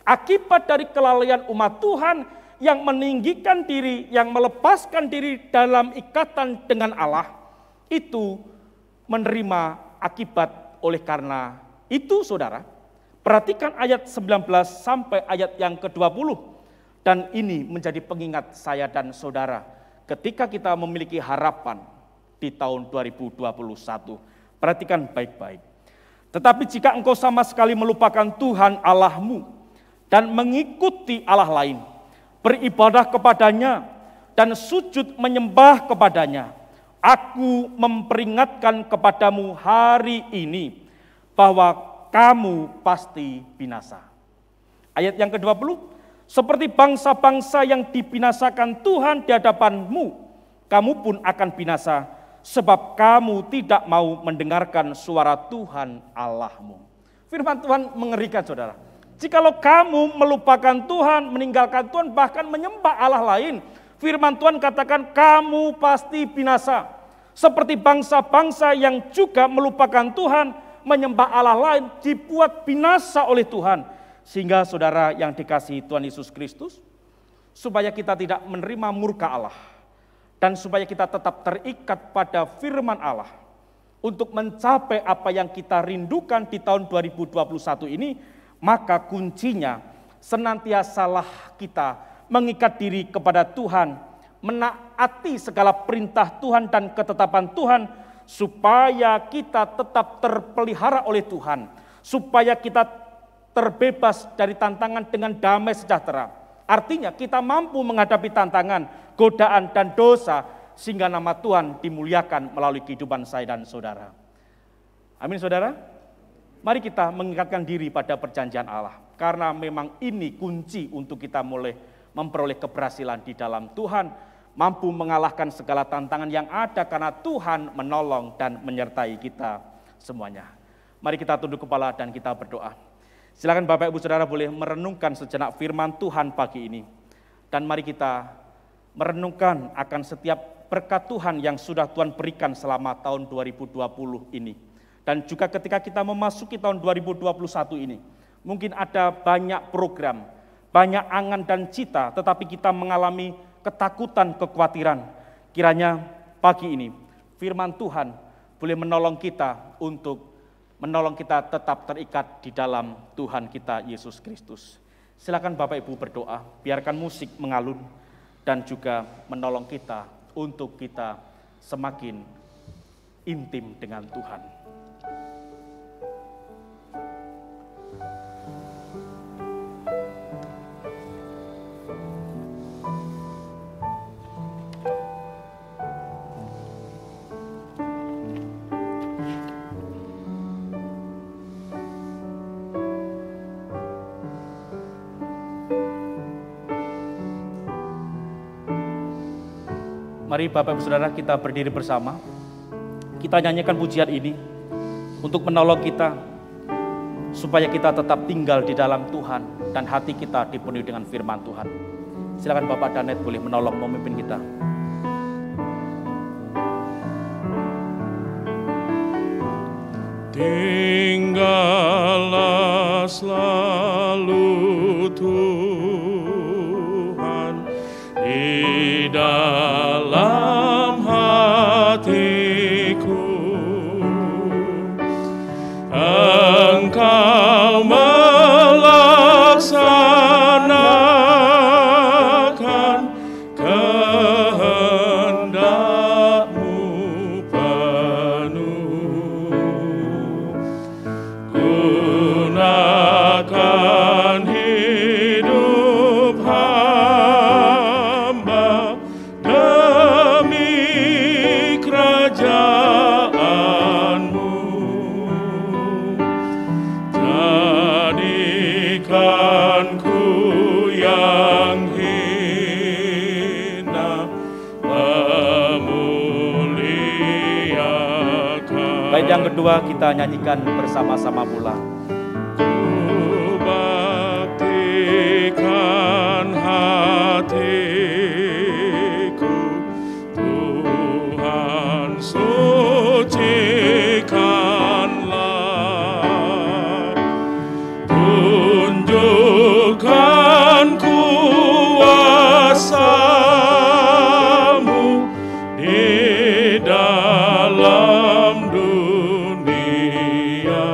akibat dari kelalaian umat Tuhan yang meninggikan diri, yang melepaskan diri dalam ikatan dengan Allah, itu menerima akibat. Oleh karena itu saudara, Perhatikan ayat 19 sampai ayat yang ke-20. Dan ini menjadi pengingat saya dan saudara ketika kita memiliki harapan di tahun 2021. Perhatikan baik-baik. Tetapi jika engkau sama sekali melupakan Tuhan Allahmu dan mengikuti Allah lain, beribadah kepadanya dan sujud menyembah kepadanya, aku memperingatkan kepadamu hari ini bahwa kamu pasti binasa. Ayat yang ke-20, seperti bangsa-bangsa yang dibinasakan Tuhan di hadapanmu, kamu pun akan binasa, sebab kamu tidak mau mendengarkan suara Tuhan Allahmu. Firman Tuhan mengerikan, saudara. Jikalau kamu melupakan Tuhan, meninggalkan Tuhan, bahkan menyembah Allah lain, firman Tuhan katakan kamu pasti binasa. Seperti bangsa-bangsa yang juga melupakan Tuhan, menyembah Allah lain, dibuat binasa oleh Tuhan. Sehingga saudara yang dikasihi Tuhan Yesus Kristus, supaya kita tidak menerima murka Allah, dan supaya kita tetap terikat pada firman Allah, untuk mencapai apa yang kita rindukan di tahun 2021 ini, maka kuncinya senantiasalah kita mengikat diri kepada Tuhan, menaati segala perintah Tuhan dan ketetapan Tuhan, supaya kita tetap terpelihara oleh Tuhan, supaya kita terbebas dari tantangan dengan damai sejahtera. Artinya kita mampu menghadapi tantangan, godaan dan dosa, sehingga nama Tuhan dimuliakan melalui kehidupan saya dan saudara. Amin, saudara. Mari kita mengingatkan diri pada perjanjian Allah, karena memang ini kunci untuk kita mulai memperoleh keberhasilan di dalam Tuhan, mampu mengalahkan segala tantangan yang ada karena Tuhan menolong dan menyertai kita semuanya. Mari kita tunduk kepala dan kita berdoa. Silakan Bapak Ibu Saudara boleh merenungkan sejenak firman Tuhan pagi ini. Dan mari kita merenungkan akan setiap berkat Tuhan yang sudah Tuhan berikan selama tahun 2020 ini. Dan juga ketika kita memasuki tahun 2021 ini, mungkin ada banyak program, banyak angan dan cita, tetapi kita mengalami ketakutan, kekhawatiran. Kiranya pagi ini firman Tuhan boleh menolong kita untuk menolong kita tetap terikat di dalam Tuhan kita Yesus Kristus. Silakan Bapak Ibu berdoa, biarkan musik mengalun dan juga menolong kita untuk kita semakin intim dengan Tuhan. Mari Bapak Ibu Saudara kita berdiri bersama. Kita nyanyikan pujian ini untuk menolong kita supaya kita tetap tinggal di dalam Tuhan dan hati kita dipenuhi dengan firman Tuhan. Silakan Bapak Danet boleh menolong memimpin kita. Tinggallah selalu Tuhan di dalam hatiku, Engkau melaksanakan kehendak-Mu penuh. Gunakan hidup hamba demi kerajaan-Mu. Jadikanku yang hina memuliakan. Baik, yang kedua kita nyanyikan bersama-sama pula. Ku baktikan hatiku, Tuhan sucikanlah. Tunjukkan kuasa-Mu di dalam dunia.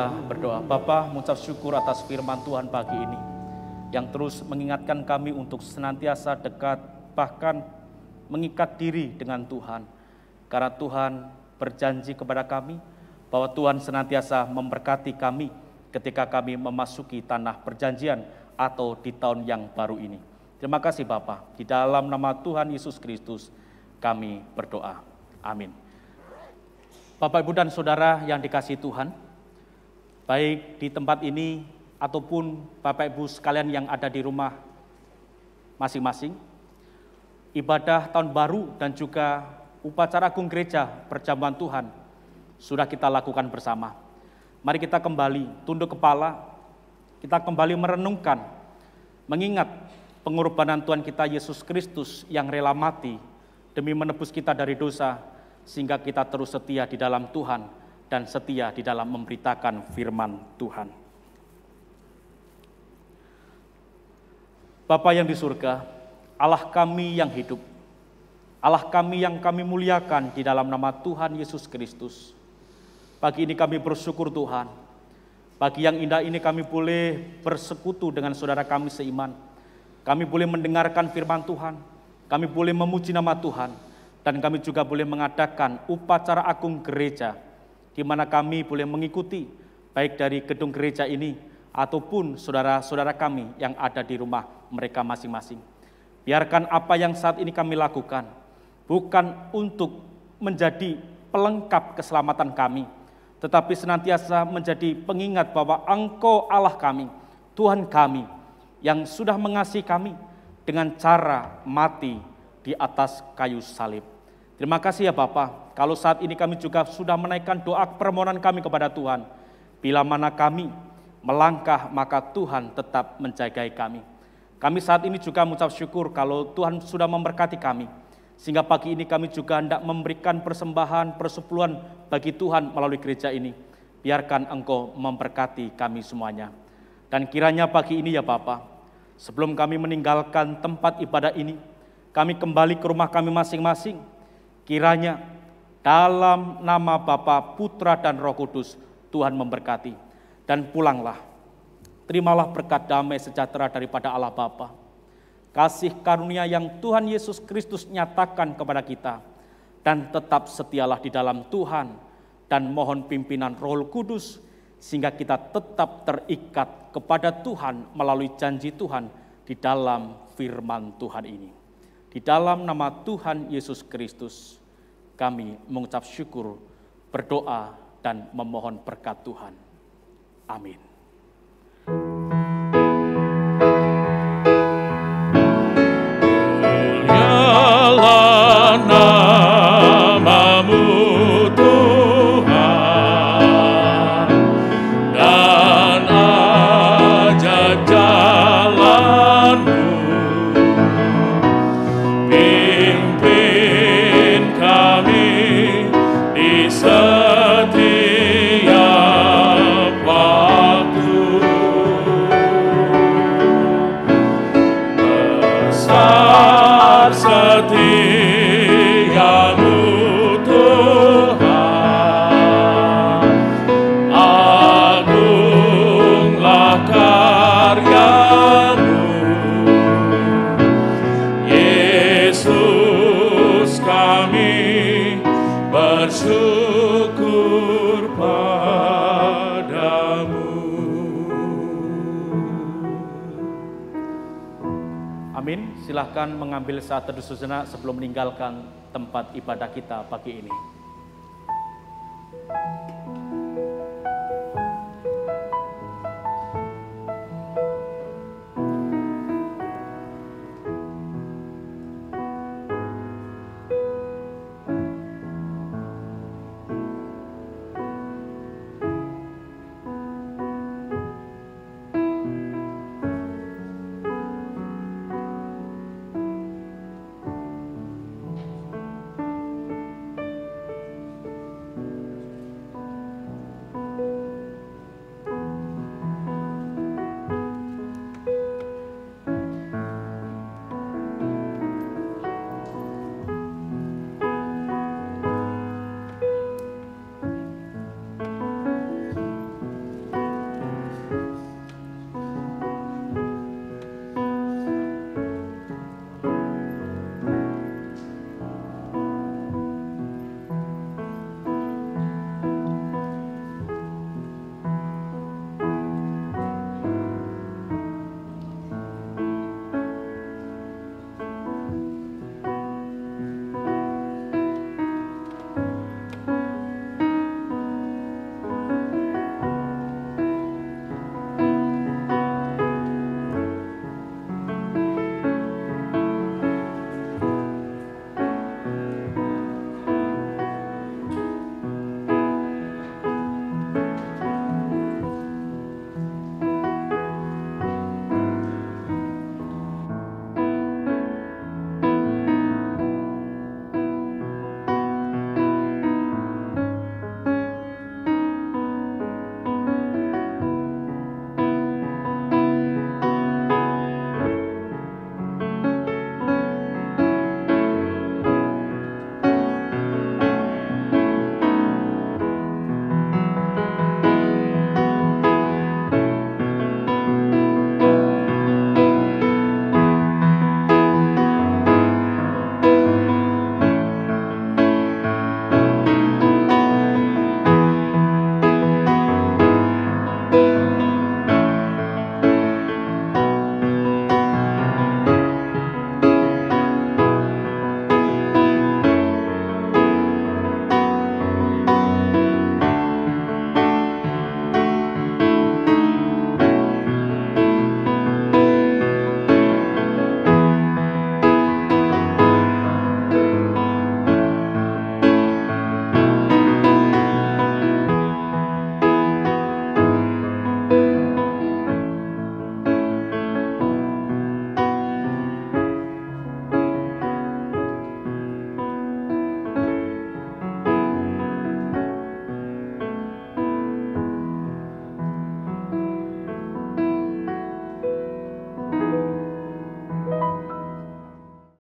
kita berdoa. Bapa, mengucap syukur atas firman Tuhan pagi ini, yang terus mengingatkan kami untuk senantiasa dekat, bahkan mengikat diri dengan Tuhan. Karena Tuhan berjanji kepada kami bahwa Tuhan senantiasa memberkati kami ketika kami memasuki tanah perjanjian atau di tahun yang baru ini. Terima kasih Bapa, di dalam nama Tuhan Yesus Kristus kami berdoa. Amin. Bapak, Ibu, dan Saudara yang dikasihi Tuhan, baik di tempat ini ataupun Bapak Ibu sekalian yang ada di rumah masing-masing, ibadah tahun baru dan juga upacara agung gereja perjamuan Tuhan sudah kita lakukan bersama. Mari kita kembali tunduk kepala, kita kembali merenungkan, mengingat pengorbanan Tuhan kita Yesus Kristus yang rela mati demi menebus kita dari dosa, sehingga kita terus setia di dalam Tuhan dan setia di dalam memberitakan firman Tuhan. Bapa yang di surga, Allah kami yang hidup, Allah kami yang kami muliakan di dalam nama Tuhan Yesus Kristus. Pagi ini kami bersyukur Tuhan, pagi yang indah ini kami boleh bersekutu dengan saudara kami seiman. Kami boleh mendengarkan firman Tuhan, kami boleh memuji nama Tuhan, dan kami juga boleh mengadakan upacara agung gereja, di mana kami boleh mengikuti baik dari gedung gereja ini ataupun saudara-saudara kami yang ada di rumah mereka masing-masing. Biarkan apa yang saat ini kami lakukan bukan untuk menjadi pelengkap keselamatan kami, tetapi senantiasa menjadi pengingat bahwa Engkau Allah kami, Tuhan kami, yang sudah mengasihi kami dengan cara mati di atas kayu salib. Terima kasih ya Bapa, kalau saat ini kami juga sudah menaikkan doa permohonan kami kepada Tuhan. Bila mana kami melangkah, maka Tuhan tetap menjagai kami. Kami saat ini juga mengucap syukur kalau Tuhan sudah memberkati kami, sehingga pagi ini kami juga hendak memberikan persembahan, persepuluhan bagi Tuhan melalui gereja ini. Biarkan Engkau memberkati kami semuanya. Dan kiranya pagi ini ya Bapa, sebelum kami meninggalkan tempat ibadah ini, kami kembali ke rumah kami masing-masing. Kiranya dalam nama Bapa, Putra, dan Roh Kudus, Tuhan memberkati. Dan pulanglah, terimalah berkat damai sejahtera daripada Allah Bapa, kasih karunia yang Tuhan Yesus Kristus nyatakan kepada kita, dan tetap setialah di dalam Tuhan, dan mohon pimpinan Roh Kudus, sehingga kita tetap terikat kepada Tuhan melalui janji Tuhan di dalam firman Tuhan ini. Di dalam nama Tuhan Yesus Kristus, kami mengucap syukur, berdoa, dan memohon berkat Tuhan. Amin. Amin. Silakan mengambil saat teduh sejenak sebelum meninggalkan tempat ibadah kita pagi ini.